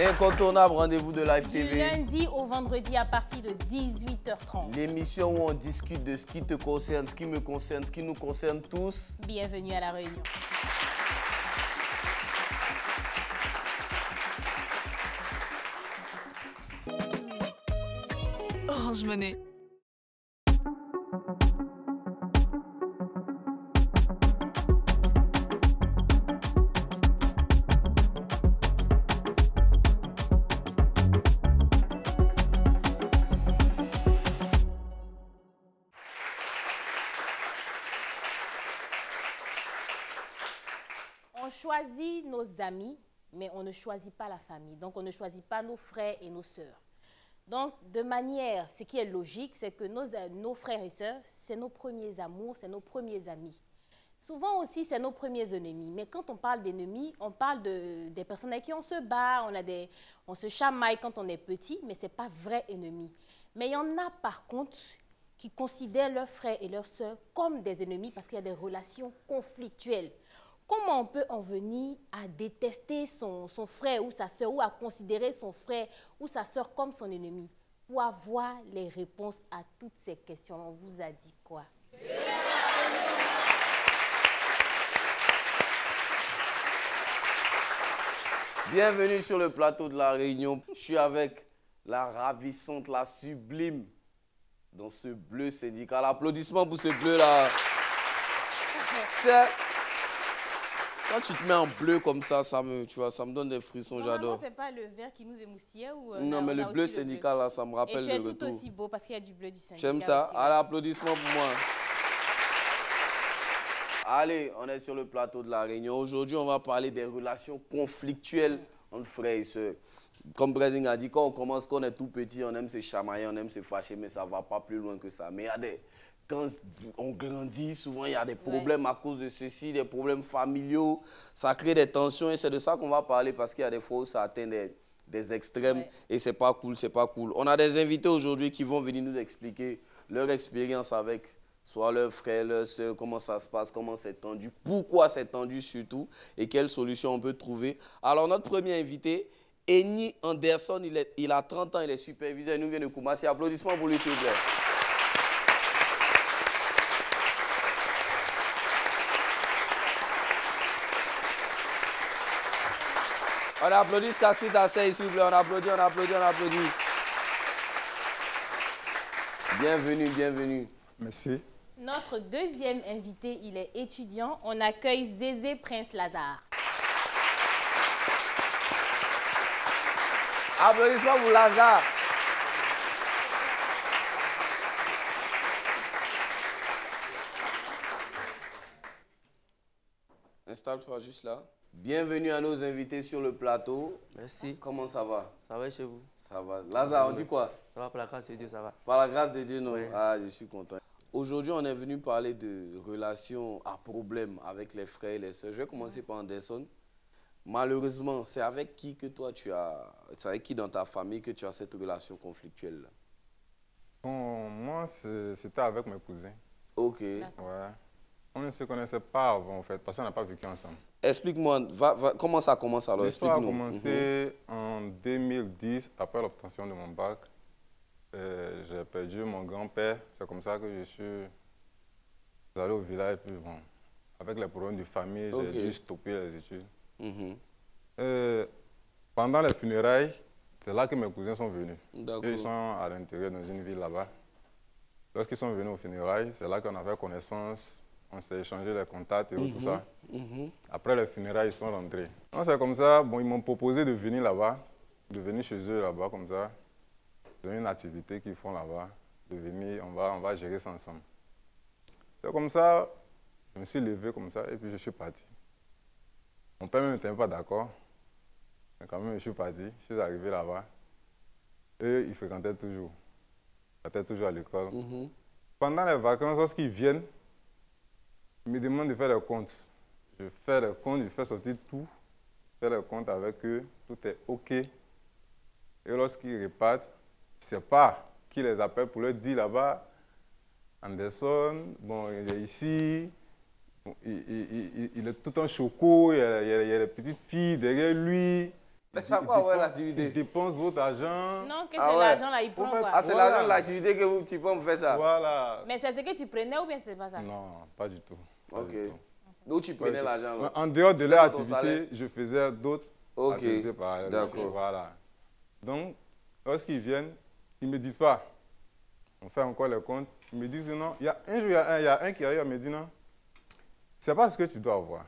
L'incontournable rendez-vous de Live Du TV. lundi au vendredi à partir de 18h30. L'émission où on discute de ce qui te concerne, ce qui me concerne, ce qui nous concerne tous. Bienvenue à La Réunion. Orange Money. On choisit nos amis, mais on ne choisit pas la famille. Donc, on ne choisit pas nos frères et nos sœurs. Donc, de manière, ce qui est logique, c'est que nos frères et sœurs, c'est nos premiers amours, c'est nos premiers amis. Souvent aussi, c'est nos premiers ennemis. Mais quand on parle d'ennemis, on parle des personnes avec qui on se bat, on se chamaille quand on est petit, mais ce n'est pas vrai ennemi. Mais il y en a par contre qui considèrent leurs frères et leurs sœurs comme des ennemis parce qu'il y a des relations conflictuelles. Comment on peut en venir à détester son frère ou sa sœur ou à considérer son frère ou sa sœur comme son ennemi? Pour avoir les réponses à toutes ces questions, on vous a dit quoi? Bienvenue sur le plateau de La Réunion. Je suis avec la ravissante, la sublime, dans ce bleu syndical. Applaudissements pour ce bleu-là. Quand tu te mets en bleu comme ça, ça me donne des frissons, j'adore. C'est pas le vert qui nous émoustille ou non, mais le bleu syndical, là, ça me rappelle le retour. Et tu es tout aussi beau parce qu'il y a du bleu du syndical. J'aime ça. Aussi, allez, applaudissements pour moi. Allez, on est sur le plateau de La Réunion. Aujourd'hui, on va parler des relations conflictuelles entre frères et sœurs. Comme Brésil a dit, quand on commence, quand on est tout petit, on aime se chamailler, on aime se fâcher, mais ça ne va pas plus loin que ça. Mais quand on grandit, souvent il y a des problèmes à cause de ceci, des problèmes familiaux. Ça crée des tensions et c'est de ça qu'on va parler parce qu'il y a des fois où ça atteint des extrêmes et c'est pas cool, c'est pas cool. On a des invités aujourd'hui qui vont venir nous expliquer leur expérience avec soit leurs frères, leurs sœurs, comment ça se passe, comment c'est tendu, pourquoi c'est tendu surtout et quelles solutions on peut trouver. Alors notre premier invité, Eni Anderson, il a 30 ans, il est superviseur, il nous vient de Koumassi. Applaudissements pour lui s'il vous plaît. On applaudit jusqu'à ce qu'il s'asseye, s'il vous plaît. On applaudit, on applaudit, on applaudit. Bienvenue, bienvenue. Merci. Notre deuxième invité, il est étudiant. On accueille Zézé Prince Lazare. Applaudissements pour Lazare. Installe-toi juste là. Bienvenue à nos invités sur le plateau. Merci. Comment ça va? Ça va chez vous? Ça va. Lazare, on dit quoi? Ça va, par la grâce de Dieu, ça va. Par la grâce de Dieu, non? Oui. Ah, je suis content. Aujourd'hui, on est venu parler de relations à problème avec les frères et les sœurs. Je vais commencer par Anderson. Malheureusement, c'est avec qui que toi c'est avec qui dans ta famille que tu as cette relation conflictuelle là? Bon, moi, c'était avec mes cousins. Ok. Ouais. On ne se connaissait pas avant, en fait, parce qu'on n'a pas vécu ensemble. Explique-moi, comment ça commence alors? L'histoire a Explique-nous. commencé en 2010, après l'obtention de mon bac. J'ai perdu mon grand-père. C'est comme ça que je suis allé au village. Puis bon, avec les problèmes de famille, j'ai dû stopper les études. Pendant les funérailles, c'est là que mes cousins sont venus. Eux, ils sont à l'intérieur dans une ville là-bas. Lorsqu'ils sont venus aux funérailles, c'est là qu'on a fait connaissance. On s'est échangé les contacts et tout ça. Après les funérailles, ils sont rentrés. C'est comme ça, bon, ils m'ont proposé de venir là-bas, de venir chez eux là-bas comme ça. C'est une activité qu'ils font là-bas, de venir, on va gérer ça ensemble. C'est comme ça, je me suis levé comme ça et puis je suis parti. Mon père même n'était pas d'accord, mais quand même je suis parti, je suis arrivé là-bas. Eux, ils fréquentaient toujours. Ils étaient toujours à l'école. Pendant les vacances, lorsqu'ils viennent, ils me demandent de faire les comptes. Je fais les comptes, je fais sortir tout, je fais les comptes avec eux, tout est OK. Et lorsqu'ils repartent, je ne sais pas qui les appelle pour leur dire là-bas, Anderson, bon, il est ici, bon, il est tout en choco, il y a les petites filles derrière lui. Mais ça quoi, ouais, l'activité? Il dépense votre argent. Non, que c'est l'argent là, il prend quoi? Ah, c'est l'argent de l'activité que tu peux me faire ça? Voilà. Mais c'est ce que tu prenais ou bien c'est pas ça? Non, pas du tout. Ok. D'où tu prenais l'argent là? En dehors de leur activité, je faisais d'autres activités parallèles. D'accord. Voilà. Donc, lorsqu'ils viennent, ils ne me disent pas. On fait encore les comptes. Ils me disent non. Un jour, il y a un qui arrive à me dire non. C'est pas ce que tu dois avoir.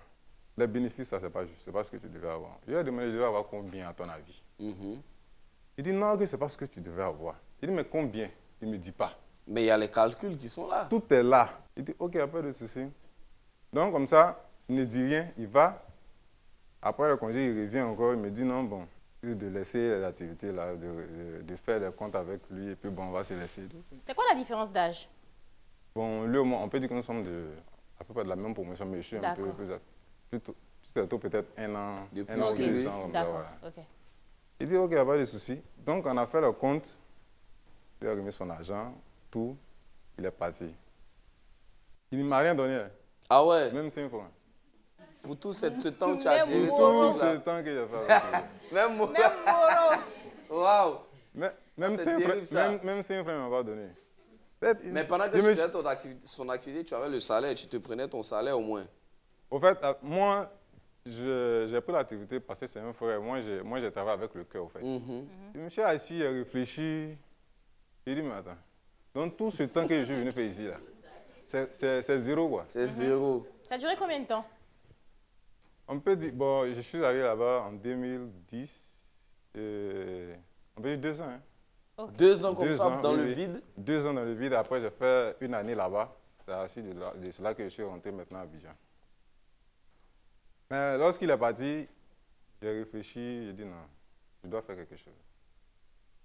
Les bénéfices, ça, c'est pas juste. C'est pas ce que tu devais avoir. Je lui ai demandé, je devais avoir combien à ton avis? Il dit non, que c'est pas ce que tu devais avoir. Il dit mais combien? Il ne me dit pas. Mais il y a les calculs qui sont là. Tout est là. Il dit ok, il n'y a pas de souci. Donc comme ça, il ne dit rien, il va. Après le congé, il revient encore, il me dit non, bon, de laisser les activités là, de faire les comptes avec lui, et puis bon, on va se laisser. C'est quoi la différence d'âge? Bon, lui, on peut dire que nous sommes à peu près de la même promotion, mais je suis un peu plus tôt, peut-être un an ou 2 ans. D'accord, ok. Il dit ok, il n'y a pas de souci. Donc on a fait le compte, il a remis son argent, tout, il est parti. Il ne m'a rien donné. Ah ouais? Même 5 francs. Pour tout ce temps que tu as géré Tout ce temps que j'ai fait. Même Moro. Waouh. Même 5 francs, il ne m'a pas donné. Mais pendant que tu faisais son activité, tu avais le salaire, tu te prenais ton salaire au moins. Au fait, moi, j'ai pris l'activité parce que c'est un frère. Moi, j'ai travaillé avec le cœur, au fait. Je me suis assis et réfléchi. Il dit, mais attends, donc tout ce temps que je suis venu faire ici, là, c'est zéro, quoi. C'est zéro. Ça a duré combien de temps? On peut dire, bon, je suis allé là-bas en 2010, on peut dire 2 ans. Hein. Okay. 2 ans comme ça, dans le vide? 2 ans dans le vide, après j'ai fait 1 année là-bas. C'est à la suite de cela que je suis rentré maintenant à Abidjan. Mais lorsqu'il est parti, j'ai réfléchi, j'ai dit non, je dois faire quelque chose.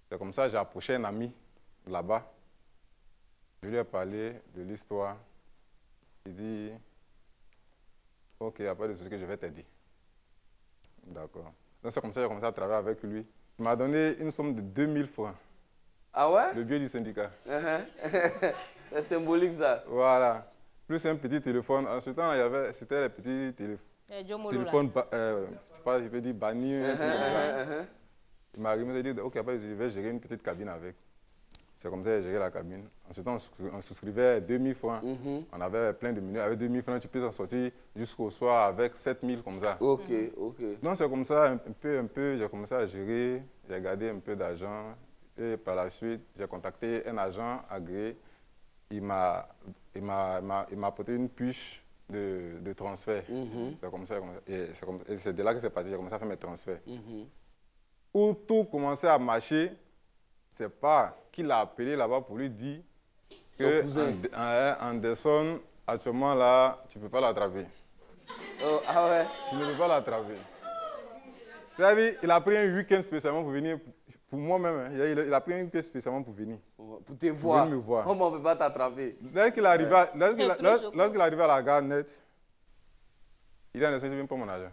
C'est comme ça que j'ai approché un ami là-bas. Je lui ai parlé de l'histoire. Il dit, ok, après de ce que je vais t'aider. D'accord. Donc c'est comme ça que j'ai commencé à travailler avec lui. Il m'a donné une somme de 2000 francs. Ah ouais? Le billet du syndicat. C'est symbolique ça. Voilà. Plus un petit téléphone. En ce temps, c'était les petits téléphones, je ne sais pas, je peux dire bannis. Il m'a remis et dit, ok, après je vais gérer une petite cabine avec. C'est comme ça que j'ai géré la cabine. En ce temps, on souscrivait 2000 francs. On avait plein de menus. Avec 2000 francs, tu peux en sortir jusqu'au soir avec 7000 comme ça. Ok, ok. Donc c'est comme ça, un peu, j'ai commencé à gérer. J'ai gardé un peu d'argent. Et par la suite, j'ai contacté un agent agréé. Il m'a apporté une puce de transfert. C'est comme ça. Et c'est de là que c'est parti. J'ai commencé à faire mes transferts. Où tout commençait à marcher, c'est pas qu'il a appelé là-bas pour lui dire que Anderson, actuellement là, tu ne peux pas l'attraper. Oh, ah ouais? Tu ne peux pas l'attraper. C'est-à-dire, il a pris un week-end spécialement pour venir, pour moi-même. Hein, il a pris un week-end spécialement pour venir. Pour te voir. Pour me voir. Comment on ne peut pas t'attraper? Lorsqu'il arrivait à la gare net, il a dit, je viens prendre mon argent.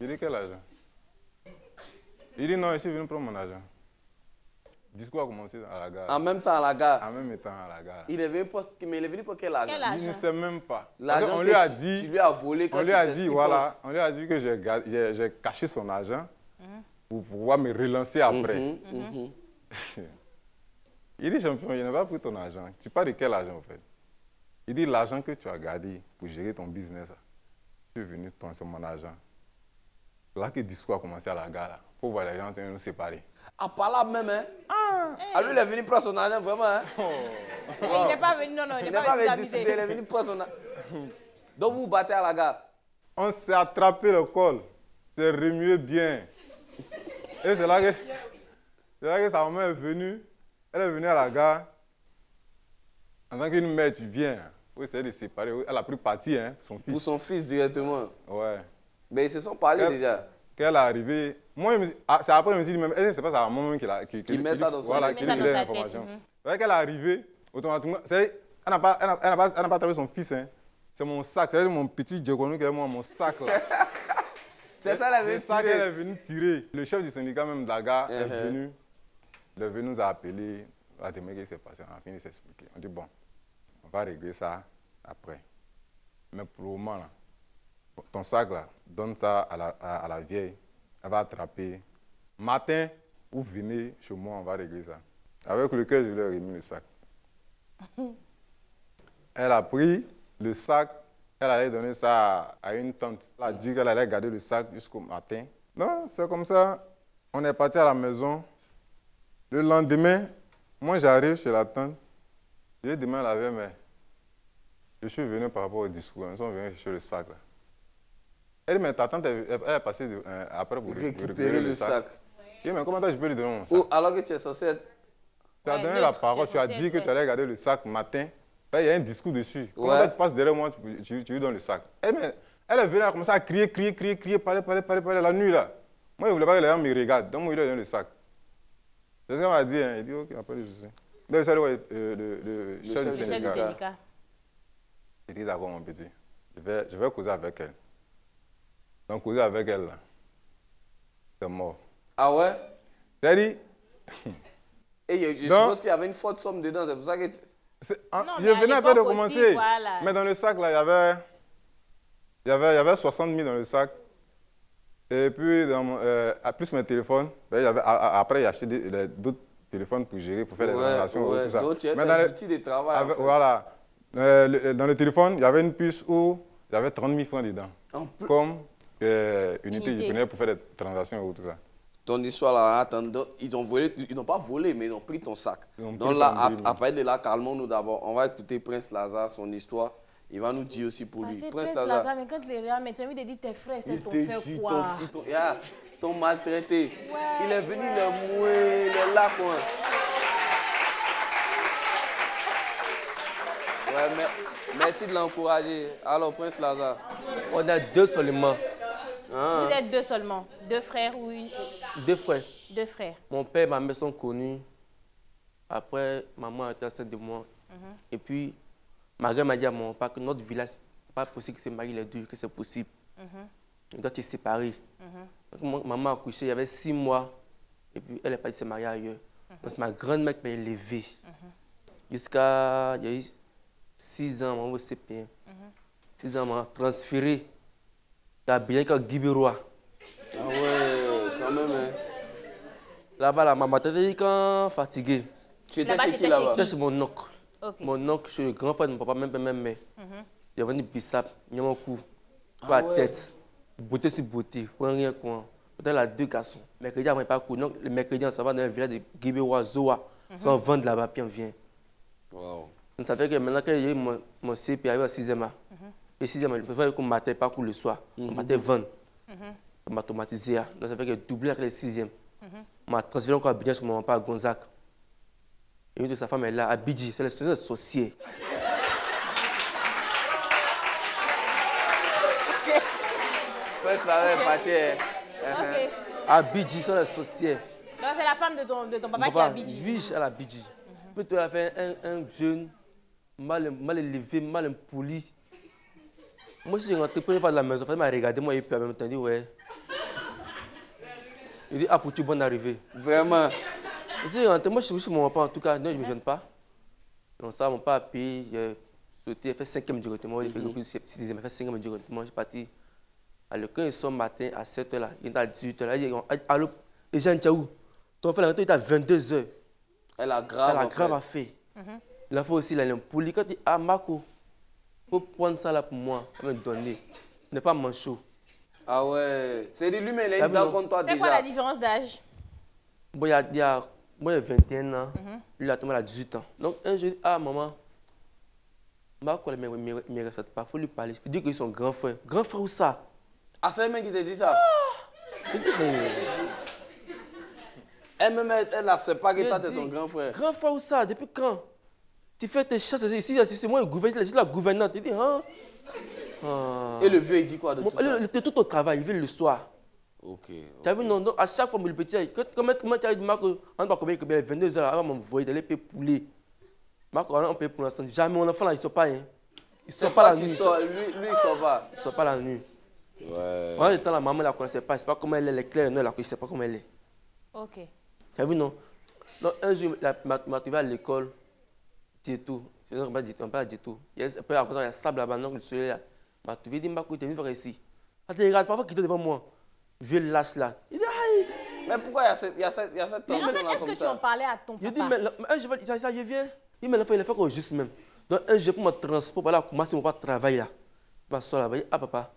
Il dit, quel argent? Il dit, non, je suis venu prendre mon argent. Le discours a commencé à la gare. En même temps à la gare? En même temps à la gare. Il est venu pour quel argent? Il ne sait même pas. L'argent que tu lui as volé quand on lui a dit, voilà, on lui a dit que j'ai caché son argent pour pouvoir me relancer après. Il dit, champion, je n'ai pas pris ton argent. Tu parles de quel argent en fait? Il dit, l'argent que tu as gardé pour gérer ton business, je suis venu penser mon argent. C'est là que le discours a commencé à la gare. Il faut voir les gens nous séparer. Ah, pas là même, hein? Ah, lui, il est venu prendre son argent, vraiment, hein? Il n'est pas venu, non, il n'est pas venu discuter. Il est venu prendre son argent. Donc, vous vous battez à la gare? On s'est attrapé le col. C'est remué bien. Et c'est là que sa maman est venue. Elle est venue à la gare. En tant qu'une mère, tu viens. Il faut essayer de séparer. Elle a pris parti, hein, son fils. Pour son fils directement? Ouais. Mais ils se sont parlé déjà. Quand elle est arrivée, moi, c'est après, je me suis dit, même, c'est pas sa maman qui met ça dans son voilà, qui lui donne l'information. C'est qu'elle est arrivée, automatiquement, elle n'a pas attrapé son fils, hein. C'est mon sac, c'est mon petit Djekonou qui est mon sac là. C'est ça qu'elle est venue tirer. Le chef du syndicat même de la gare est venu. Il est venu nous a appelé. On a demandé ce qui s'est passé, on a fini de s'expliquer. On dit bon, on va régler ça après. Mais pour le moment, là, ton sac là, donne ça à la vieille. Elle va attraper matin, vous venez chez moi, on va régler ça. Avec lequel je lui ai remis le sac. Elle a pris le sac, elle allait donner ça à une tante. Elle a dit qu'elle allait garder le sac jusqu'au matin. Non, c'est comme ça. On est parti à la maison. Le lendemain, moi j'arrive chez la tante. Je lui ai demandé la veille, mais je suis venu par rapport au discours. Ils sont venus chercher le sac. Là. Elle dit, mais ta tante, elle est passée après pour récupérer le sac. Je dis, mais comment je peux lui donner mon sac? Alors que tu es censé être... Tu as donné la parole, tu as dit que tu allais garder le sac matin. Là, il y a un discours dessus. Comment tu passes derrière moi, tu lui donnes le sac? Elle est venue, elle a commencé à crier, parler la nuit là. Moi, je ne voulais pas que les gens me regardent, donc moi, je lui ai donné le sac. C'est ce qu'elle m'a dit, hein. Il dit, ok, après de soucis. Donc, c'est le chef du syndicat. Il dit, d'accord, mon petit, je vais causer avec elle. Donc, causer avec elle, là, c'est mort. Ah ouais? C'est-à-dire... Et je suppose qu'il y avait une forte somme dedans, c'est pour ça que... Je venais à peine de commencer, voilà. Mais dans le sac, là, il y avait 60 000 dans le sac. Et puis, plus mes téléphones, après, il a acheté d'autres téléphones pour gérer, pour faire les relations et tout ça. Donc, tu as des outils de travail. Voilà. Dans le téléphone, il y avait une puce où il y avait 30 000 francs dedans. Comme unité du preneur pour faire des transactions et tout ça. Ton histoire là, attends, ils n'ont pas volé, mais ils ont pris ton sac. Donc là, après de là, calmons-nous d'abord. On va écouter Prince Lazare, son histoire. Il va nous dire aussi pour lui. Prince Lazare, mais quand les gens, tu as envie de dire tes frères, c'est ton frère quoi? Ton maltraité. Ouais, il est venu le mouer, il est là quoi. Ouais, mais merci de l'encourager. Alors, Prince Lazare. On a 2 seulement. Ah. Vous êtes 2 seulement? 2 frères ou une? 2 frères. 2 frères. Mon père et ma mère sont connus. Après, maman était enceinte de moi. Et puis, ma mère m'a dit à mon père que notre village, ce n'est pas possible que se marient les deux, que c'est possible. On doit se séparer. Donc, maman a accouché, il y avait 6 mois. Et puis, elle n'est pas se marier ailleurs. Donc, c'est ma grand-mère qui m'a élevé. Jusqu'à, il y a eu 6 ans, on va au CP1. 6 ans, on m'a transféré. T'as bien qu'à Guibérois. Ah ouais, quand même. Hein. Là-bas, la maman t'a dit quand fatigué. Tu étais chez qui là-bas? J'étais chez mon oncle. Okay. Mon oncle, je suis le grand frère de mon papa, même mère. Il est venu Bissap, il y a mon cou, la tête, beauté sur beauté, rien quoi. Peut-être là 2 garçons. Mercredi, avant, il pas couru. Donc, le mercredi, on s'en va dans le village de Guibérois, Zoa. On vend là-bas, puis on vient. Wow. Donc, ça fait que maintenant, quand j'ai eu mon CP, arrivé à 6e. Le 6e, il faut qu'on matin, pas court le soir. On matin vendre. On m'a automatisé. Donc, ça fait que doublé avec le 6e. On m'a transféré encore à Bidjan sur mon papa à Gonzac. Et une de sa femme est là, à Bidji, c'est le sorcier. Prince Lazare est fâché. À Bidji, c'est le sorcier. Donc, c'est la femme de ton papa qui est à Bidji. Oui, elle a Bidji. Puis, tu as fait un jeune, mal élevé, mal impoli. Moi, je suis rentré pour une fois de la maison, il m'a regardé, moi, et puis, en même temps, il dit, ouais. Il dit, ah, pour tu bonne arrivée. Vraiment. Je suis rentré, moi, je suis mon papa, en tout cas, non, je ne me gêne pas. Donc, ça, mon papa a payé, j'ai sauté, il a fait 5e directement, il a fait le 6e, il a fait 5e directement, je suis parti. Alors, quand ils sont matin à 7h, là, il est à 18h, là, il dit, allô, les gens, tu es où? Ton frère, il est à 22h. Elle a grave à faire. Il a fait aussi, il a impoli. Quand il dit, ah, Marco, il faut prendre ça là pour moi, me donner. Il n'est pas manchot. Ah ouais, c'est lui-même, il est une dent contre toi déjà. C'est quoi la différence d'âge? Bon, moi, j'ai 21 ans, lui, il a 18 ans. Donc, un jour, ah, maman, Marco, il ne me respecte pas, il faut lui parler. Il faut dire qu'ils sont grands frères. Grand frère où ça? Ah, c'est elle qui te dit ça? Elle-même, elle n'accepte pas que toi, tu es son grand frère. Grand frère où ça? Depuis quand? Tu fais tes chasses ici, c'est moi la gouvernante. Il dit, hein? Et le vieux, il dit quoi de tout ça? Il était tout au travail, il vient le soir. Ok. Tu as vu, non, à chaque fois, le petit, comment tu as dit, Marco, on va combien, 22 heures, on va m'envoyer d'aller payer poulet. Marco, on paye pour l'instant. Jamais mon enfant là, il ne sort pas. Hein. Il ne sort pas la nuit. Lui, il ne sort pas. Il ne sort pas la nuit. Ouais. En même temps, la maman ne la connaissait pas. Il ne sait pas comment elle est, claire, non, il ne sait pas comment elle est. Ok. Tu as vu, non? Donc, un jour, il m'a trouvé à l'école, Dieto. Sinon, on ne pas Dieto. Après, il y a sable là-bas, donc le soleil là. Il m'a trouvé, il dit, Marco, tu es venu faire ici. Attends, regarde, parfois qu'il est devant moi. Vieux lâche là. Il dit, aïe, Mais pourquoi il y a cette tension-là comme ça? Mais en fait, est-ce que tu en parlais à ton papa? Je dis, mais je viens. Il me fait comme juste même. Donc, un jour, pour mon transport, voilà, comment si on va travailler là. Je m'assois là, je dis, ah papa,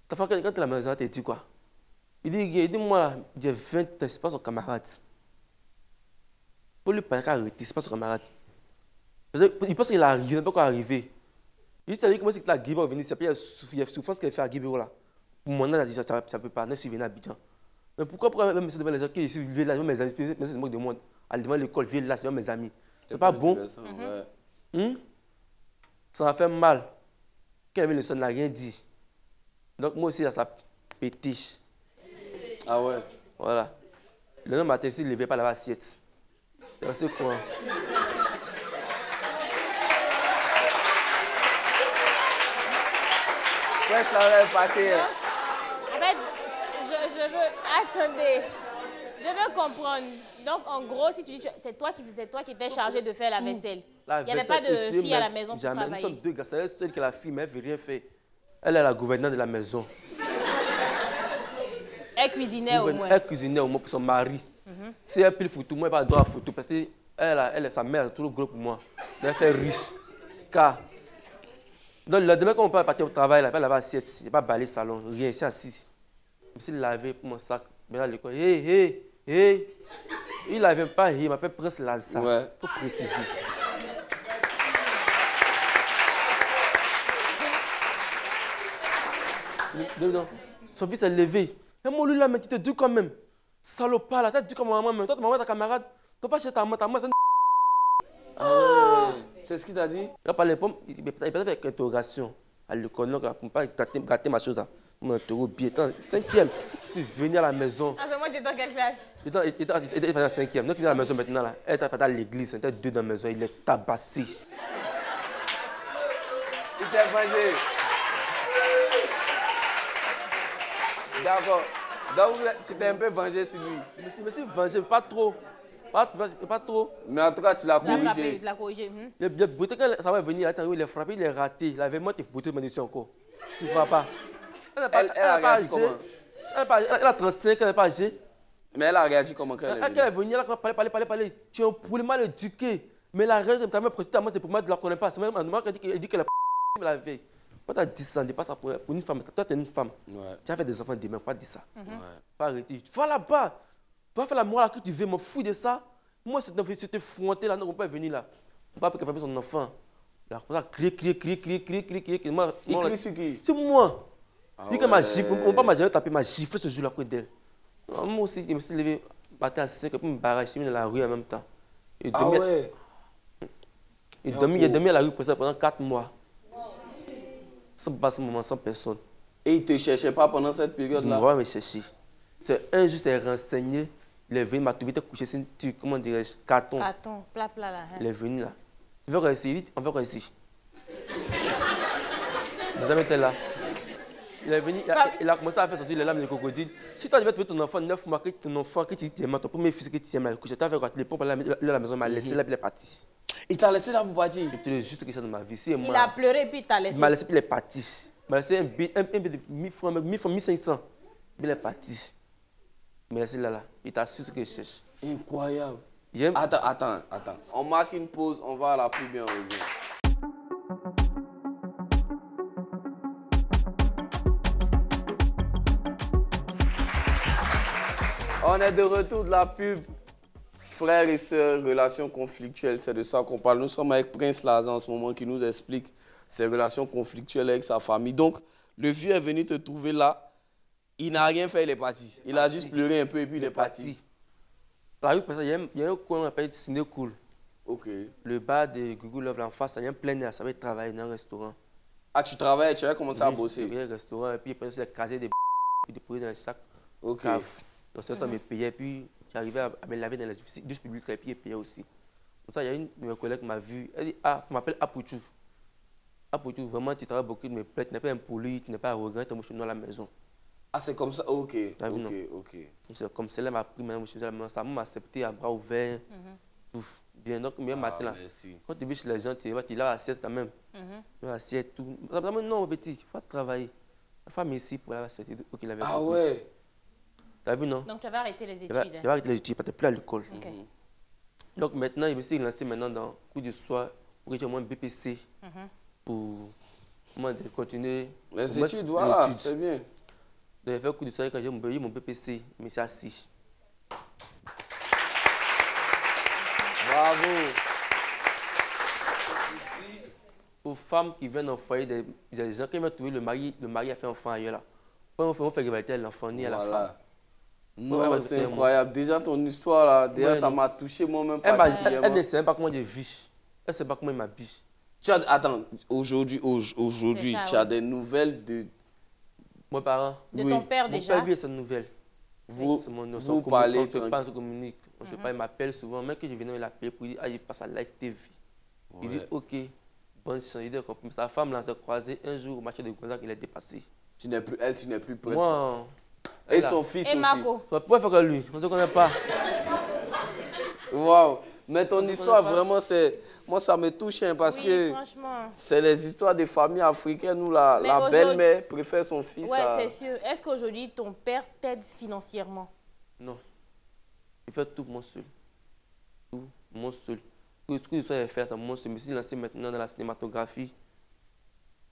ta femme, quand tu es à la maison, tu dis quoi? Il dit, moi là, j'ai 20 ans, c'est pas son camarade. Pour lui parler qu'arrêter, c'est pas son camarade. Il pense qu'il est arrivé, il n'est pas encore arrivé. Il dit, comment c'est que la Guibé va venir, il y a souffrance qu'elle fait à Guibé là. Pour mon âge, ça ne peut pas, je suis venu à Abidjan. Mais pourquoi même devant les gens qui sont là, mes amis, mais c'est moi qui demande, aller devant l'école, viens là, c'est mes amis. C'est pas bon. Ça m'a fait mal. Quand le son n'a rien dit. Donc moi aussi, ça pété. Ah ouais? Voilà. Le nom matin, il ne levait pas l'assiette. C'est quoi? Qu'est-ce que ça va passer? En fait, je veux... Attendez. Je veux comprendre. Donc, en gros, si tu dis c'est toi qui étais chargé de faire la vaisselle. Il n'y avait pas de fille à la maison pour travailler. Nous sommes deux gars. C'est celle qui est la fille, mais elle ne veut rien faire. Elle est la gouvernante de la maison. Elle cuisinait au moins. Elle cuisinait au moins pour son mari. Si elle pile photo, moi, elle n'a pas le droit à photo. Parce que sa mère est trop gros pour moi. Elle est riche. Car, donc, le demain, quand on peut partir au travail, elle n'a pas assiette. Il n'y a pas balai salon. Rien, c'est assis. Je me suis lavé pour mon sac. Mais là, l'école, hé. Il n'avait pas, il m'appelle Prince Lazare. Ouais. Pour préciser. Non. Son fils s'est levé. Et moi, lui, là, mais tu te dis quand même. Salopard, là, tu te dis comme maman, même. Toi, ta maman, ta camarade. Tu vas pas chez ta maman, C'est ce qu'il t'a dit? Il a parlé, il peut faire une interrogation à l'école, donc pour ne pas gâter ma chose. Je m'interroge bien. 5e, je suis venu à la maison. À ce moment, tu es dans quelle classe? Il était en 5e. Donc, il est à la maison maintenant. Là. Elle était à l'église, il était 2 dans la maison. Il est tabassé. Il t'a vengé. D'accord. Donc, tu t'es un peu vengé sur lui. Je me suis vengé, pas trop. Pas trop. Mais en tout cas, tu l'as corrigé. Tu l'as corrigé. Il est beauté quand ça va venir, il est frappé, il est raté. Il avait monté beauté de munitions encore. Tu ne vois pas. Elle a réagi comment? Elle a 35, elle n'est pas âgée. Mais elle a réagi comment quand elle est venue? Elle a parlé. Tu es un poulet mal éduqué. Mais la reine de ta mère prostituée, moi, c'est pour moi, je ne la connais pas. C'est même moi qui dit qu'elle a la veille. Quand tu as 10 ans, pas ça pour une femme. Toi, tu es une femme. Ouais. Tu as fait des enfants demain, pas dire ça. Pas arrêter. Va là-bas. Va faire la morale que tu veux, me fous de ça. Moi, c'était fronté là, on ne peut pas venir là. On ne peut pas faire son enfant. Là, on va crier. Il crie sur qui? C'est moi. Il dit m'a giflé. On ne peut pas jamais taper, m'a giflé ce jour-là côté d'elle. Moi aussi, je me suis levé, battu à 5 pour me barrer, je suis dans la rue en même temps. Il dormi à la rue pendant 4 mois. Sans passer un moment, sans personne. Et il ne te cherchait pas pendant cette période-là? Il va me chercher. C'est un jour, il s'est renseigné. Il est venu, m'a trouvé couché sur une, comment dirais-je, carton. Carton, plat là. Il est venu là. Tu veux réussir? Il dit, on veut réussir. Mes amis étaient là. Il est venu, il a commencé à faire sortir les lames de crocodile. Si toi, tu veux trouver ton enfant 9 mois, que ton enfant, que tu dis, ton premier fils que tu aimes, couché, tu as fait quoi? Les pompes à la maison, m'a laissé là, puis il est parti. Il t'a laissé là pour partir? C'était juste quelque chose de ma vie. Il a pleuré, puis il t'a laissé. Il m'a laissé, puis il est parti. Il m'a laissé un billet de 1000 francs, 1500. Puis il est parti. Il m'a laissé là. Il t'a su ce que je cherche. Incroyable. Attends. On marque une pause, on va à la pub et on revient. On est de retour de la pub. Frères et sœurs, relations conflictuelles, c'est de ça qu'on parle. Nous sommes avec Prince Lazare en ce moment qui nous explique ses relations conflictuelles avec sa famille. Donc, le vieux est venu te trouver là. Il n'a rien fait, il est parti. Il a juste pleuré un peu et puis il est parti. La rue, il y a un coin qu'on appelle Ciné Cool. Ok. Le bar de Google Love, en face, il y a un plein air, ça va travailler dans un restaurant. Ah, tu travailles, tu as commencé à bosser? Oui, un restaurant, et puis il y a casé des puis des produits dans le sac. Ok. Donc ça me payait, puis j'arrivais à me laver dans les douches publiques et puis il payait aussi. Donc ça, il y a une de mes collègues qui m'a vu, elle dit, ah, tu m'appelles Apoutou. Apoutou, vraiment, tu travailles beaucoup de mes plaies, tu n'es pas impoli, tu n'es pas arrogant, tu es chez nous à la maison. Ah, c'est comme ça? Ok. C'est comme celle-là m'a pris, maintenant, chez nous, ça m'a accepté à bras ouverts. Tout. Bien, donc, même matin là, quand tu vis chez les gens, tu es là, assiette quand même. Assiette, tout. Non, petit, il faut travailler. La femme ici pour la assiette. Ah ouais? T'as vu, non? Donc, tu avais arrêté les études. J'avais arrêté les études, je n'étais plus à l'école. Okay. Donc, maintenant, je me suis lancé maintenant dans cours du soir pour que j'ai au moins BPC pour continuer. Les études, voilà, c'est bien. J'ai fait cours du soir quand j'ai mon BPC, mais c'est assis. Bravo. Aux femmes qui viennent au foyer, il y a des gens qui viennent trouver le mari a fait enfant ailleurs là. On fait rivalité à l'enfant ni à la femme. Non, c'est incroyable. Déjà, ton histoire là, déjà, ça m'a touché moi-même particulièrement. Elle ne sait même pas comment je vis. Elle ne sait pas comment il m'habille. Attends, aujourd'hui, tu as des nouvelles de... Mon parent. De ton père déjà. Mon père, lui, c'est une nouvelle. Vous parlez... On se communique. On se parle, il m'appelle souvent. Même que je venais l'appeler pour dire, il passe à Live TV. Il dit, ok, bonne chance. Sa femme là s'est croisée un jour au marché de Gonzague, il est dépassé. Tu n'es plus prête. Moi... Et son fils aussi. Et Marco. Pourquoi faire que lui? On ne se connaît pas. Waouh. Mais ton histoire, vraiment, moi, ça me touche hein, parce que c'est les histoires des familles africaines où la belle-mère préfère son fils. Oui, c'est sûr. Est-ce qu'aujourd'hui, ton père t'aide financièrement? Non. Il fait tout moi seul. Tout moi seul. Tout ce que je sais faire, c'est moi seul. Mais si je lancé maintenant dans la cinématographie,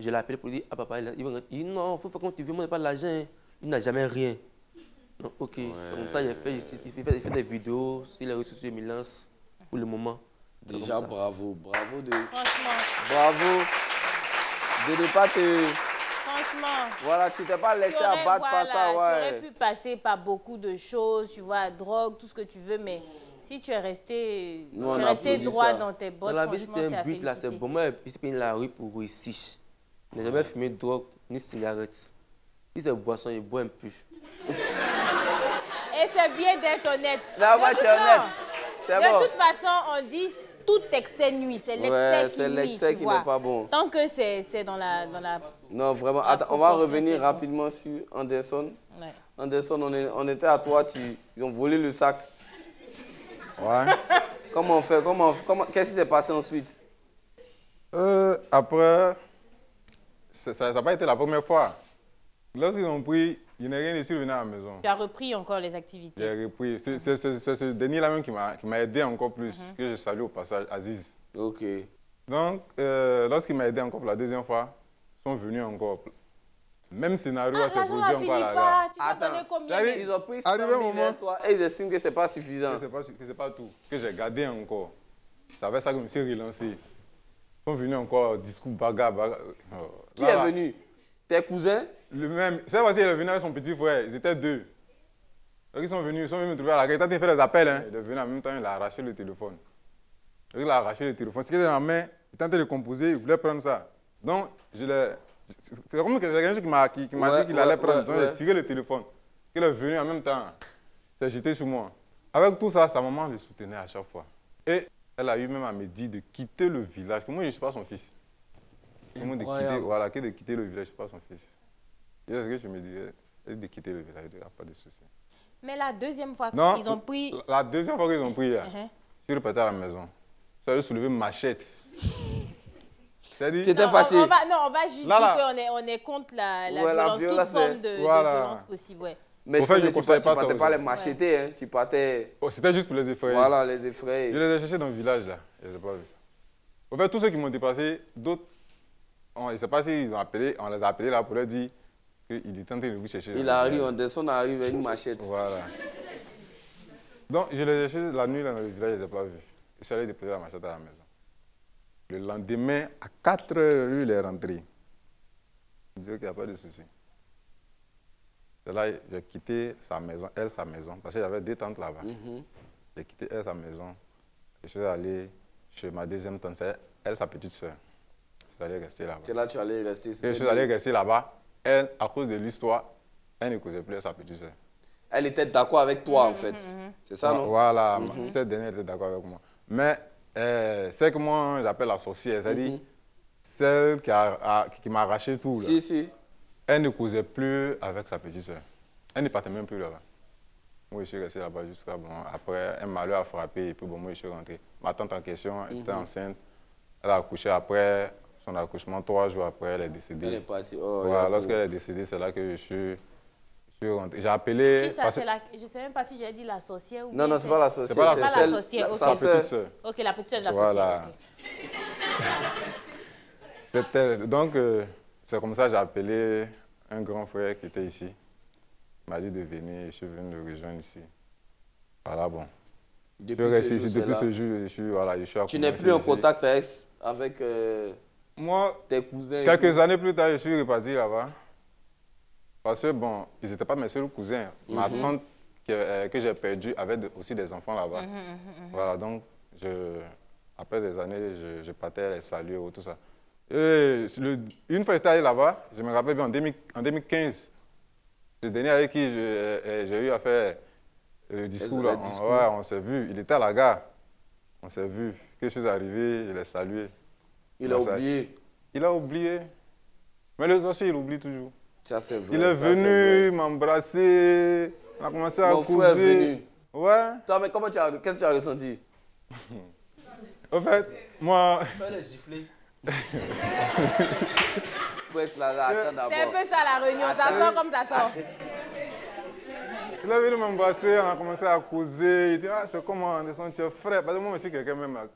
je l'ai appelé pour dire, ah papa, il dit non, il faut faire comme tu veux, moi, je n'ai pas de l'argent. Il n'a jamais rien. Donc, ok. Ouais. Comme ça, il fait des vidéos sur les réseaux sociaux, il lance pour le moment. Déjà, bravo. Franchement. Bravo de ne pas te... Franchement. Voilà, tu t'es pas laissé abattre par ça. Ouais. Tu aurais pu passer par beaucoup de choses, tu vois, drogue, tout ce que tu veux, mais si tu es resté, droit dans tes bottes, dans la vie, franchement, c'est un but là, c'est bon. Moi, je suis la rue pour réussir. Je n'ai jamais fumé de drogue ni cigarette. Si c'est boisson, il boit un peu. Et c'est bien d'être honnête. Non, moi, tu es honnête. De toute façon, on dit tout excès nuit. C'est l'excès qui n'est pas bon. Tant que c'est dans la... Non, vraiment. Attends, on va revenir rapidement sur Anderson. Ouais. Anderson, on était à toi, ils ont volé le sac. Ouais. Comment on fait? Qu'est-ce qui s'est passé ensuite? Après, ça n'a pas été la première fois. Lorsqu'ils ont pris, je n'ai rien décidé de venir à la maison. Tu as repris encore les activités? J'ai repris. C'est ce Denis là même qui m'a aidé encore plus, que je salue au passage, Aziz. Ok. Donc, lorsqu'il m'a aidé encore pour la deuxième fois, ils sont venus encore. Même scénario s'est produit encore là. Attends, combien? Ils ont pris 100 000 vers toi et ils estiment que ce n'est pas suffisant. Que ce n'est pas tout. Que j'ai gardé encore. C'est avec ça que je me suis relancé. Ils sont venus encore, discours bagarre. Qui est venu? Tes cousins? Le même. Cette fois-ci, il est venu avec son petit frère. Ils étaient deux. Donc, ils sont venus me trouver à la gare. Il fait des appels. Hein. Il est venu en même temps, il a arraché le téléphone. Donc, il a arraché le téléphone. Ce qui était dans la main, il tentait de composer, il voulait prendre ça. Donc, c'est comme quelqu'un qui m'a dit qu'il allait prendre. Donc, j'ai tiré le téléphone. Il est venu en même temps. Il s'est jeté sur moi. Avec tout ça, sa maman le soutenait à chaque fois. Et elle a eu même à me dire de quitter le village. Moi, je ne suis pas son fils. De quitter le village, je ne suis pas son fils. Et ce que je me disais, de quitter le village, il n'y a pas de souci. Mais la deuxième fois qu'ils ont pris... La deuxième fois qu'ils ont pris, là, je suis reparti à la maison. Je suis allé soulever ma machette. Tu étais fâché? On va juste dire qu'on est contre la violence, toute forme de violence possible. Ouais. Mais je pense que tu ne partais pas les macheter, hein. Tu partais... C'était juste pour les effrayer. Voilà, les effrayer. Je les ai cherchés dans le village, là. Je ne les ai pas vus. En fait, tous ceux qui m'ont dépassé, d'autres, je ne sais pas s'ils ont appelé, on les a appelés là pour leur dire qu'il est en train de vous chercher. Il arrive, Anderson arrive avec une machette. Voilà. Donc, je les ai cherchés la nuit là, dans le village, je ne les ai pas vus. Je suis allé déposer la machette à la maison. Le lendemain, à 4 h, lui, il est rentré. Il me dit qu'il n'y a pas de souci. C'est là que j'ai quitté sa maison, elle sa maison, parce qu'il y avait 2 tantes là-bas. J'ai quitté elle sa maison. Je suis allé chez ma deuxième tante, c'est elle sa petite soeur. Je suis allé rester là-bas. C'est là que tu allais rester? Je suis allé rester là-bas. Elle, à cause de l'histoire, elle ne causait plus avec sa petite soeur. Elle était d'accord avec toi, en fait. C'est ça, non? Voilà, cette dernière était d'accord avec moi. Mais c'est que moi, j'appelle la sorcière, c'est-à-dire celle qui m'a arraché tout. Là. Si. Elle ne causait plus avec sa petite soeur. Elle ne partait même plus là-bas. Moi, je suis resté là-bas jusqu'à... Bon, après, un malheur a frappé et puis bon, moi, je suis rentré. Ma tante en question était enceinte. Elle a accouché après son accouchement. 3 jours après, elle est décédée. Elle est partie. Voilà, lorsqu'elle est décédée, c'est là que je suis J'ai appelé... Qui ça, je ne sais même pas si j'ai dit la sorcière ou non, c'est pas la sorcière. C'est pas la sorcière, sa petite sœur. Ok, la petite sœur de la voilà. sorcière. Donc, c'est comme ça que j'ai appelé un grand frère qui était ici. Il m'a dit de venir, je suis venu le rejoindre ici. Voilà, bon. Depuis ce jour, je suis Tu n'es plus en contact avec moi, tes cousins? Quelques années plus tard, je suis reparti là-bas. Parce que, bon, ils n'étaient pas mes seuls cousins. Ma tante que j'ai perdue avait aussi des enfants là-bas. Voilà, donc, après des années, je partais les saluer ou tout ça. Et une fois que j'étais allé là-bas, je me rappelle bien, en 2015, le dernier avec qui j'ai eu à faire le discours, là, on s'est vu. Il était à la gare. On s'est vu. Quelque chose est arrivé, je l'ai salué. Il a oublié. Il a oublié. Mais le sorcier, il oublie toujours. Ça, c'est vrai. Il est venu m'embrasser. On a commencé à causer. Mon frère est venu. Ouais. Toi, mais qu'est-ce que tu as ressenti? En fait, moi... Il est giflé. C'est un peu ça la réunion, ça sort comme ça sort. Il est venu m'embrasser, on a commencé à causer. Il dit, ah, c'est comment, tu es frère. Parce que moi aussi, quelqu'un même là.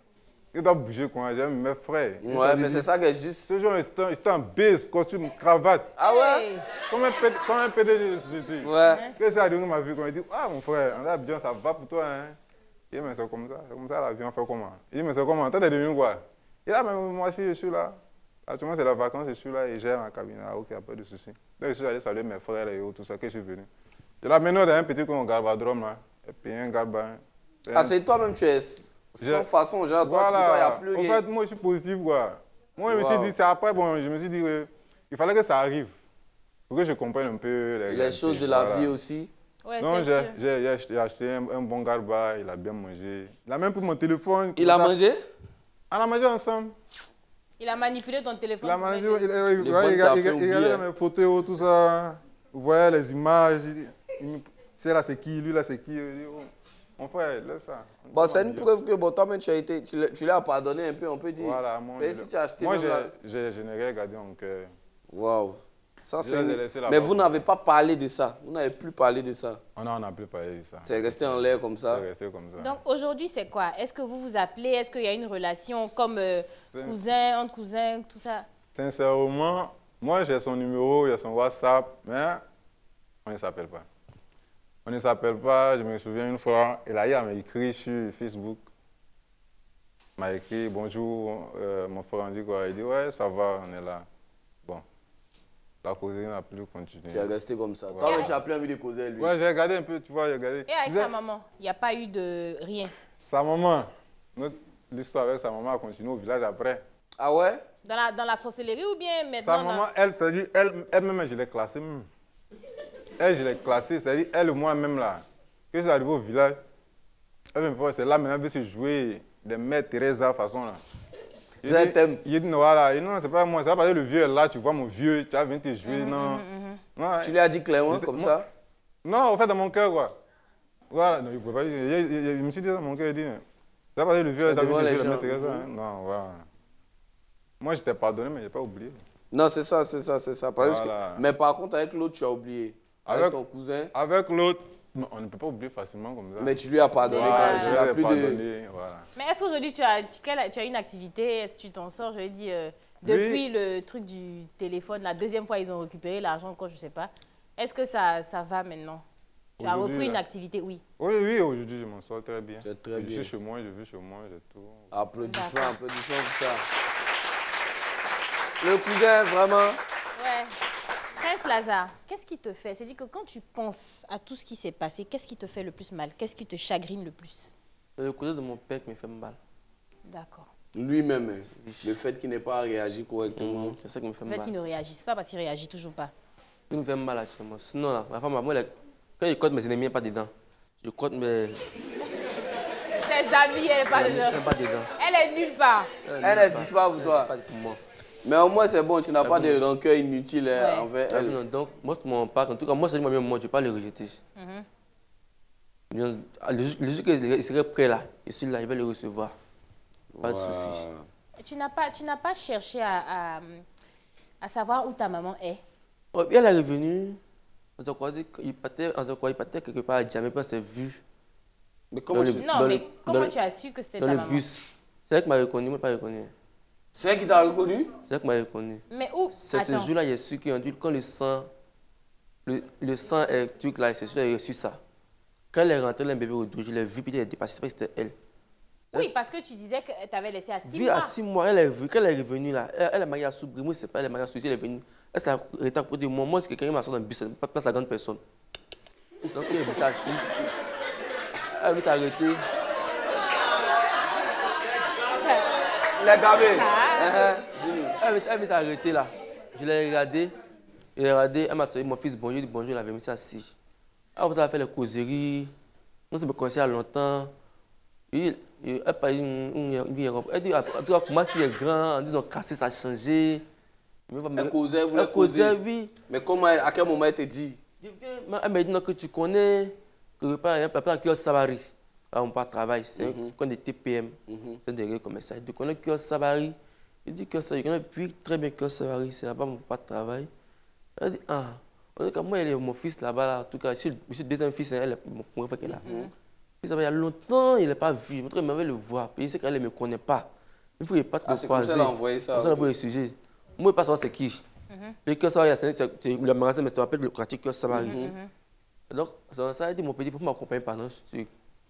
Il doit bouger quoi, j'aime mes frères. Ouais, mais c'est ça que je juste. Ce jour, j'étais en bise, costume, cravate. Ah ouais? Comme un PDG, je dis. Ouais. Qu'est-ce que ça a donné ma vie quand il dit, ah mon frère, on a bien, ça va pour toi. Hein? Il dit, mais c'est comme ça la vie, on fait comment? Il dit, mais c'est comment? T'es devenu quoi? Il dit, ah, mais moi aussi, je suis là. Actuellement, c'est la vacance, je suis là et j'ai un cabinet. Ah, ok, pas de souci. Donc, je suis allé saluer mes frères et tout ça, que je suis venu. Et là, maintenant, il y a un petit con garbadrome là. Et puis un garba. Ah, c'est toi-même, tu es sans façon, genre, toi, il n'y a plus rien. En fait, moi, je suis positif, quoi. Moi, je me suis dit, c'est après, bon, je me suis dit, il fallait que ça arrive. Pour que je comprenne un peu les choses de la vie aussi. Ouais, donc, j'ai acheté un bon garba, il a bien mangé. Il a même pris mon téléphone. Il a mangé? On a mangé ensemble. Il a manipulé ton téléphone. Il a manipulé, il regardait mes photos, tout ça. Vous voyez les images. C'est là, c'est qui, lui, là, c'est qui. Mon frère, laisse ça. Bon, c'est une preuve que bon, toi-même, tu l'as pardonné un peu, on peut dire. Voilà, moi, je n'ai rien regardé en cœur. Waouh. Mais vous n'avez pas parlé de ça. Vous n'avez plus parlé de ça. Oh non, on n'a plus parlé de ça. C'est resté en l'air comme ça. C'est resté comme ça. Donc aujourd'hui, c'est quoi? Est-ce que vous vous appelez? Est-ce qu'il y a une relation comme cousin, entre cousins, tout ça? Sincèrement, moi j'ai son numéro, il y a son WhatsApp, mais on ne s'appelle pas. On ne s'appelle pas. Je me souviens une fois, Elaya m'a écrit sur Facebook. Il m'a écrit, bonjour, mon frère, on dit quoi? Il dit, ouais, ça va, on est là. Bon, la causerie n'a plus continué. C'est resté comme ça. Voilà. Toi, tu n'as plus envie de causer lui. Ouais, j'ai regardé un peu, tu vois, j'ai regardé. Et avec sa maman, il n'y a pas eu de rien? Sa maman, l'histoire avec sa maman a continué au village après. Ah ouais? Dans la sorcellerie ou bien maintenant? Sa maman, elle-même, je l'ai classée même. Elle, je l'ai classée, c'est-à-dire elle et moi-même là. Quand je suis arrivé au village, c'est là maintenant, elle veut se jouer des mères Teresa façon là. Je t'aime. Il dit non, voilà, non, c'est pas moi, c'est pas parce que le vieux est là, tu vois mon vieux, tu vas venir te jouer, non. Non. Tu lui as dit clairement comme ça? Non, en fait, dans mon cœur, quoi. Voilà, non, il ne peut pas dire. Je me suis dit ça dans mon cœur, il dit, c'est pas parce que le vieux est là, tu vas venir te jouer, la mère Teresa. Non, voilà. Moi, je t'ai pardonné, mais je n'ai pas oublié. Non, c'est ça. Voilà. Mais par contre, avec l'autre, tu as oublié. Avec ton cousin. Avec l'autre, on ne peut pas oublier facilement comme ça. Mais tu lui as pardonné voilà, quand tu n'as plus de... Voilà. Mais est-ce qu'aujourd'hui, tu as une activité? Est-ce que tu t'en sors? Je vais dire, depuis le truc du téléphone, la deuxième fois, ils ont récupéré l'argent, encore, je ne sais pas. Est-ce que ça va maintenant? Tu as repris une activité? Oui. Oui, aujourd'hui, je m'en sors très bien. C'est très bien. Je suis chez moi, je vis chez moi, j'ai tout. Applaudissements pour ça. Le cousin, vraiment. Ouais. Prince Lazare, qu'est-ce qui te fait? C'est-à-dire que quand tu penses à tout ce qui s'est passé, qu'est-ce qui te fait le plus mal? Qu'est-ce qui te chagrine le plus? C'est le cousin de mon père qui me fait mal. D'accord. Lui-même, le fait qu'il n'ait pas réagi correctement. C'est ça qui me fait mal. Le fait qu'il ne réagisse pas parce qu'il ne réagit toujours pas. Il me fait mal actuellement. Sinon, là, ma femme, moi, quand je compte mes ennemis, elle n'est pas dedans. Je compte mes... Ses amis, elle n'est pas dedans. Elle n'est pas dedans. Elle est nulle part. Elle n'existe pas pour toi. Elle n'existe pas pour moi. Mais au moins, c'est bon, tu n'as pas de rancœur inutile envers elle. Non, donc, moi, mon père, en tout cas, moi, c'est moi-même, je ne vais pas le rejeter. Le jour qu'il serait prêt là, je suis là, je vais le recevoir. Pas de souci. Tu n'as pas cherché à savoir où ta maman est? Elle est revenue. On il partait quelque part à Djamé, on s'est vu. Mais comment tu as su que c'était ta maman? Dans le bus. C'est elle qui m'a reconnu, moi, pas reconnu. C'est elle qui t'a reconnu? C'est elle qui m'a reconnu. Mais où? C'est ce jour-là, j'ai su qu'ils ont dit, quand le sang est truc là, c'est sûr, j'ai reçu ça. Quand elle est rentrée, le bébé au dos, je l'ai vu, puis elle est dépassée, c'était elle. Oui, parce que tu disais que tu avais laissé à 6 mois. Oui, à 6 mois, elle est venue. Quand elle est revenue là, elle est mariée à Soubri, moi, c'est pas elle est mariée à Soubri, elle est venue. Elle s'est arrêtée à côté de moi. Moi, quelqu'un m'a sorti dans le bus, pas place à grande personne. Donc, elle est venue assis. Elle est venue t'arrêter. La gamée. Elle est venue s'arrêter là. Je l'ai regardée. Elle m'a sorti mon fils, bonjour, il dit bonjour, elle avait mis ça assis. Après, elle a fait les causeries. On se connaissait il y a longtemps. Elle dit, en tout cas, comment si elle est grand, en disant cassé, ça a changé. Elle causait, vous Elle causait, oui. Mais comment, à quel moment elle te dit? Elle m'a dit que tu connais, que le papa qui est au Sabari. On part travail, c'est un des TPM, c'est des commerçants. Tu connais Kyo Sabari? Il dit que ça, il connaît depuis très bien Kyo Sabari, c'est là-bas mon papa travaille. Elle dit, ah, en tout cas, moi, elle est mon fils là-bas, là. En tout cas, je suis le deuxième fils, elle est mon frère qui est là. Il y a longtemps, il n'est pas vu. Il m'avait le voir. Il sait qu'elle ne me connaît pas. Il faut pas te croiser. C'est comme ça qu'elle a envoyé ça. C'est le sujet. Moi, je ne sais pas savoir c'est qui. Et que ça, c'est le magasin, mais je te rappelle le quartier que ça va arriver. Donc, ça a dit, mon petit, pour m'accompagner pendant ce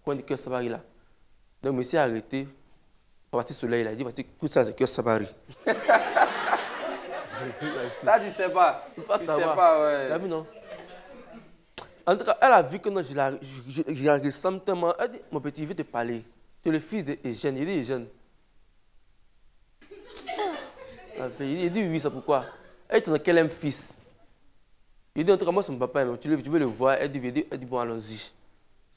coin de Kyo Sabari là. Donc, monsieur a arrêté. Pour partir soleil, il a dit, tout ça, c'est Kyo Sabari. Là, tu ne sais pas. Tu ne sais pas, ouais. Tu as vu, non? En tout cas, elle a vu que non, je la ressemble tellement. Elle dit, mon petit, il veut te parler. Tu es le fils d'Eugène. Il dit, Eugène. Il dit, oui, c'est pourquoi. Elle dit, quel est mon fils? Il dit, en tout cas, moi, c'est mon papa. Tu veux le voir? Elle dit, bon, allons-y.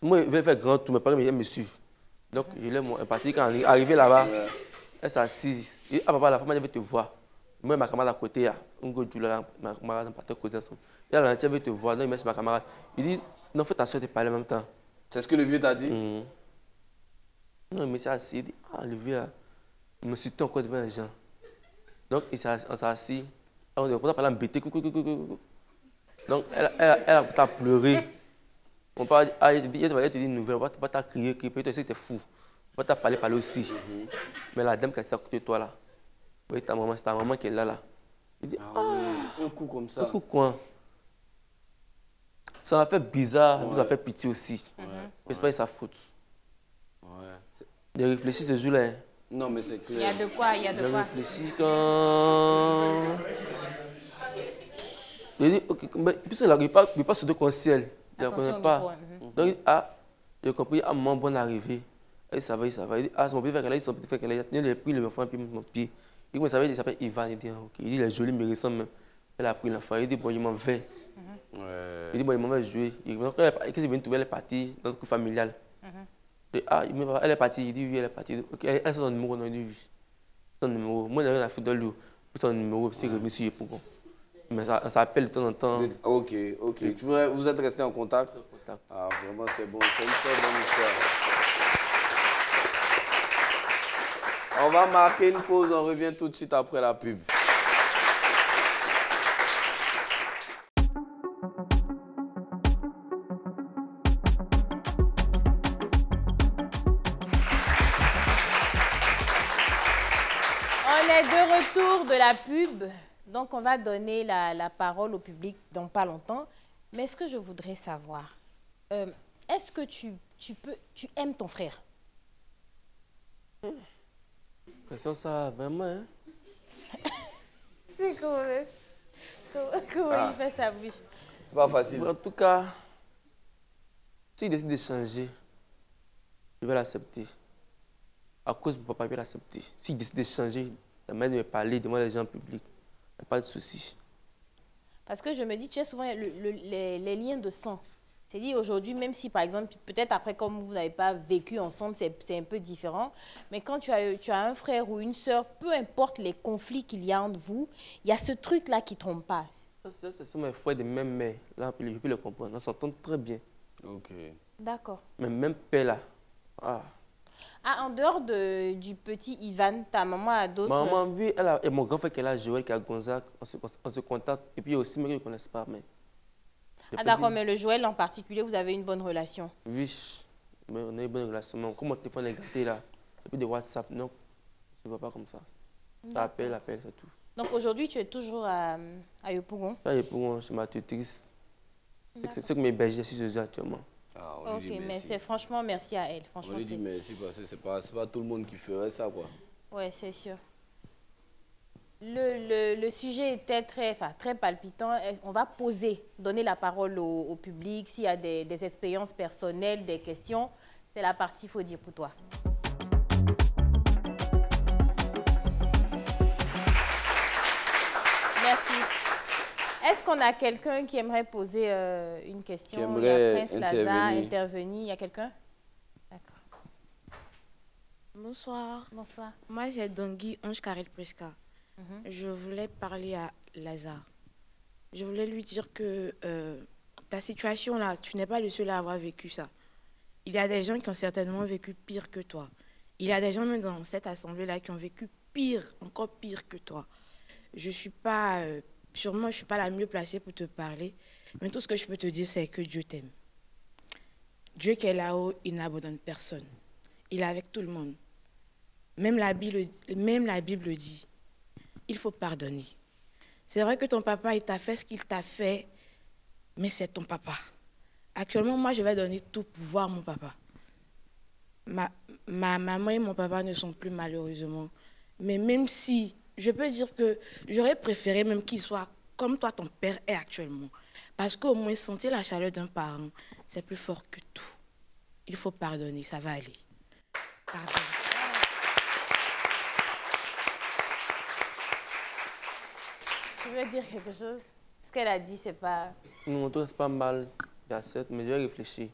Moi, je vais faire grand tour, mes parents me suivent. Donc, je l'ai parti. Quand elle est arrivée là-bas, elle s'est assise. Elle dit, ah, papa, la femme, elle veut te voir. Moi, ma camarade à côté, ma camarade, on partait causer ensemble. Il a dit, elle veut te voir. Donc, il met ma camarade. Il dit, non, fais ta soeur te parler en même temps. C'est ce que le vieux t'a dit? Non, mais c'est assis. Il dit, ah, le vieux, il me citait encore devant les gens. Donc, on s'est assis. On a parlé en bêté. Donc, elle a pleuré. On parle, il te dit une nouvelle, on va pas crier, peut-être que tu es fou. On va parler aussi. Mais la dame qui est à côté de toi là, oui, c'est ta maman qui est là. Il dit, un coup comme ça. Un coup quoi? Ça m'a fait bizarre, ça m'a fait pitié aussi. Mais c'est pas sa faute. De réfléchir ce jour-là. Non, mais c'est clair. Il y a de quoi, il y a de quoi. Je réfléchis quand... Je dis, ok, mais puis il n'arrive pas sur le ciel. Je ne connais pas. Donc, j'ai compris, à un moment, bon arrivé. Il savait. Il dit, c'est mon petit frère qu'elle a, son petit frère qu'elle a. Il a pris l'enfant, puis mon pied. Il s'appelle Ivan. Il dit, ok. Il dit, il est joli, mais il ressemble même. Elle a pris l'enfant. Il dit, bon, je m'en vais. Il dit, bon, il m'en va jouer. Quand il est venu trouver, elle est partie dans le coup familial. Elle est partie. Il dit, oui, elle est partie. Elle a son numéro, non, il dit, oui. Son numéro. Moi, j'ai la foule de lui. Son numéro, c'est revenu sur Yopougon. Mais ça appelle de temps en temps. Ok. Vous êtes restés en contact? Ah, vraiment, c'est bon. C'est une très bonne histoire. On va marquer une pause. On revient tout de suite après la pub. On est de retour de la pub. Donc, on va donner la parole au public dans pas longtemps. Mais est-ce que je voudrais savoir, est-ce que tu aimes ton frère? Question ça, vraiment, hein? C'est comment il fait sa bouche? C'est pas facile. En tout cas, s'il décide de changer, je vais l'accepter. À cause de mon papa, je vais l'accepter. S'il décide de changer, la manière de me parler devant les gens publics, il n'y a pas de souci. Parce que je me dis, tu as souvent les liens de sang. C'est-à-dire aujourd'hui, même si par exemple, peut-être après comme vous n'avez pas vécu ensemble, c'est un peu différent. Mais quand tu as un frère ou une sœur, peu importe les conflits qu'il y a entre vous, il y a ce truc-là qui ne trompe pas. Ça, ce sont mes frères de même mère. Là, je peux le comprendre. On s'entend très bien. Ok. D'accord. Mais même père là. En dehors du petit Ivan, ta maman a d'autres... Maman, oui, et mon grand frère qui est là, Joël, qui est à Gonzague, on se contacte. Et puis il y a aussi, mais ils ne connaissent pas. Mais... Ah d'accord, mais le Joël en particulier, vous avez une bonne relation? Oui, mais on a une bonne relation. Mais comme mon téléphone est gâté là, et puis de WhatsApp, non, je ne vois pas comme ça. Ça appelle, c'est tout. Donc aujourd'hui, tu es toujours à Yopougon? À Yopougon, c'est ma tutrice. C'est que mes bergers ici je suis actuellement. Ah, ok, mais c'est franchement merci à elle. Franchement, on lui dit merci parce que c'est pas tout le monde qui ferait ça, quoi. Ouais, c'est sûr. Le sujet était très palpitant. On va donner la parole au public. S'il y a des expériences personnelles, des questions, c'est la partie faut dire pour toi. Merci. Est-ce qu'on a quelqu'un qui aimerait poser une question? Qui aimerait Prince Lazare, intervenir. Il y a quelqu'un? D'accord. Bonsoir. Bonsoir. Moi, c'est Dangui Ange Karel Presca. Je voulais parler à Lazare. Je voulais lui dire que ta situation là, tu n'es pas le seul à avoir vécu ça. Il y a des gens qui ont certainement vécu pire que toi. Il y a des gens même dans cette assemblée-là qui ont vécu pire, encore pire que toi. Je suis pas, sûrement, je suis pas la mieux placée pour te parler, mais tout ce que je peux te dire, c'est que Dieu t'aime. Dieu qui est là-haut, il n'abandonne personne. Il est avec tout le monde. Même la Bible dit, il faut pardonner. C'est vrai que ton papa, il t'a fait ce qu'il t'a fait, mais c'est ton papa. Actuellement, moi, je vais donner tout pouvoir à mon papa. Ma maman et mon papa ne sont plus malheureusement. Mais même si, je peux dire que j'aurais préféré même qu'il soit comme toi, ton père est actuellement. Parce qu'au moins, sentir la chaleur d'un parent, c'est plus fort que tout. Il faut pardonner, ça va aller. Pardon. Tu veux dire quelque chose? Ce qu'elle a dit, c'est pas... Non, toi, c'est pas mal, Yacette, mais je vais réfléchir.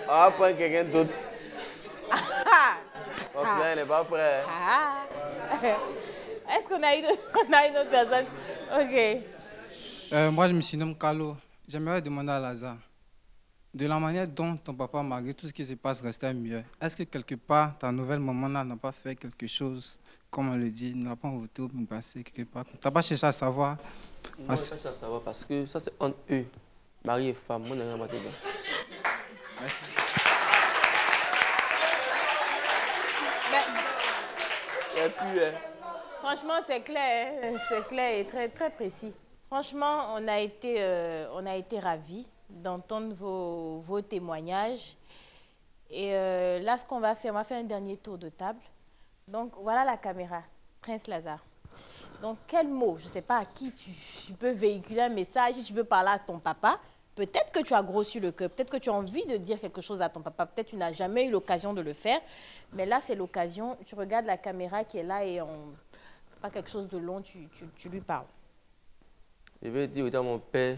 Ah, prends quelqu'un d'autre. Votre frère n'est pas prêt. Est-ce qu'on a une autre personne? Ok. Moi, je me surnomme Carlo. J'aimerais demander à Lazare, de la manière dont ton papa, malgré tout ce qui se passe, restait mieux, est-ce que quelque part, ta nouvelle maman n'a pas fait quelque chose, comme on le dit, n'a pas voté ou passé quelque part? Tu n'as pas cherché à savoir? Moi, je cherche à savoir parce que ça, c'est entre eux, mari et femme. Moi, je n'ai rien à dedans. Merci. Franchement, c'est clair et très, très précis. Franchement, on a été ravis d'entendre vos témoignages. Et là, ce qu'on va faire, on va faire un dernier tour de table. Donc, voilà la caméra, Prince Lazare. Donc, quel mot, je ne sais pas à qui tu peux véhiculer un message, si tu peux parler à ton papa. Peut-être que tu as grossi le cœur, peut-être que tu as envie de dire quelque chose à ton papa, peut-être que tu n'as jamais eu l'occasion de le faire. Mais là, c'est l'occasion. Tu regardes la caméra qui est là et pas quelque chose de long, tu lui parles. Je vais dire à mon père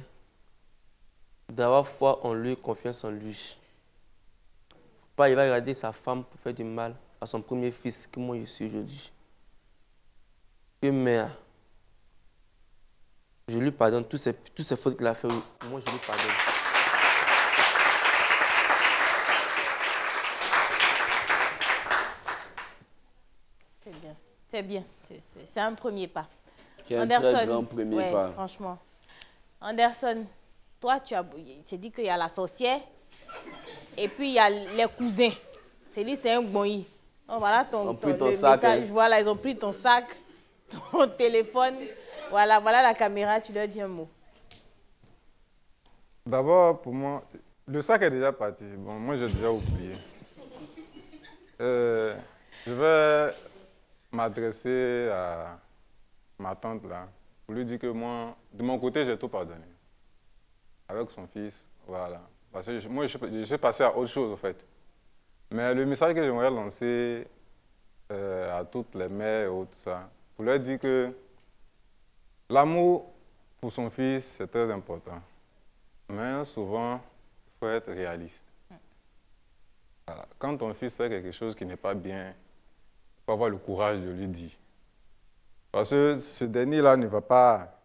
d'avoir foi en lui, confiance en lui. Pas, il va regarder sa femme pour faire du mal à son premier fils que moi je suis aujourd'hui. Que mère, je lui pardonne toutes ces fautes qu'il a fait. Moi, je lui pardonne. C'est bien, c'est bien. C'est un premier pas. C'est un très grand premier pas. Franchement. Anderson, toi, tu dit qu'il y a la sorcière et puis il y a les cousins. C'est dit, c'est un bonyi. Donc, voilà ton sac. Message. Voilà, ils ont pris ton sac, ton téléphone. Voilà la caméra, tu leur dis un mot. D'abord, pour moi, le sac est déjà parti. Bon, moi, j'ai déjà oublié. Je vais m'adresser à ma tante là, pour lui dire que moi, de mon côté, j'ai tout pardonné. Avec son fils, voilà. Parce que moi, je suis passé à autre chose, en fait. Mais le message que j'aimerais lancer à toutes les mères et tout ça, pour leur dire que l'amour pour son fils, c'est très important. Mais souvent, il faut être réaliste. Voilà. Quand ton fils fait quelque chose qui n'est pas bien, il faut avoir le courage de lui dire. Parce que ce dernier-là ne va pas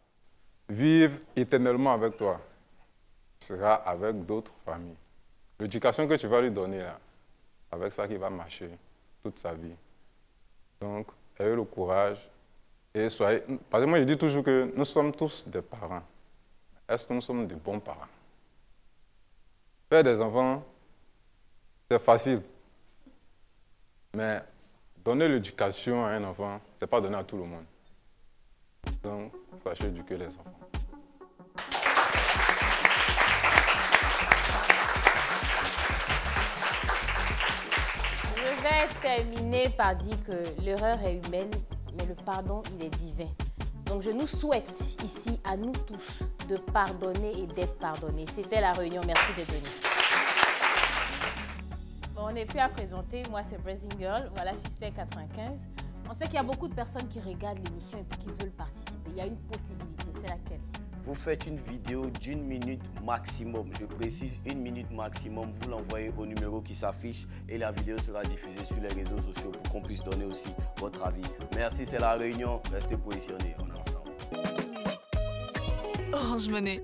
vivre éternellement avec toi. Il sera avec d'autres familles. L'éducation que tu vas lui donner, là, avec ça qui va marcher. toute sa vie. Donc, ayez le courage et soyez... Parce que moi, je dis toujours que nous sommes tous des parents. Est-ce que nous sommes des bons parents? Faire des enfants, c'est facile. Mais donner l'éducation à un enfant, ce n'est pas donner à tout le monde. Donc, sachez éduquer les enfants. Je vais terminer par dire que l'erreur est humaine, mais le pardon, il est divin. Donc, je nous souhaite ici, à nous tous, de pardonner et d'être pardonnés. C'était la réunion. Merci d'être venus. Bon, on n'est plus à présenter. Moi, c'est Blessing Girl. Voilà, Suspect 95. On sait qu'il y a beaucoup de personnes qui regardent l'émission et puis qui veulent participer. Il y a une possibilité. C'est laquelle? Vous faites une vidéo d'1 minute maximum. Je précise 1 minute maximum. Vous l'envoyez au numéro qui s'affiche et la vidéo sera diffusée sur les réseaux sociaux pour qu'on puisse donner aussi votre avis. Merci, c'est la réunion. Restez positionnés. On est ensemble. Orange Money.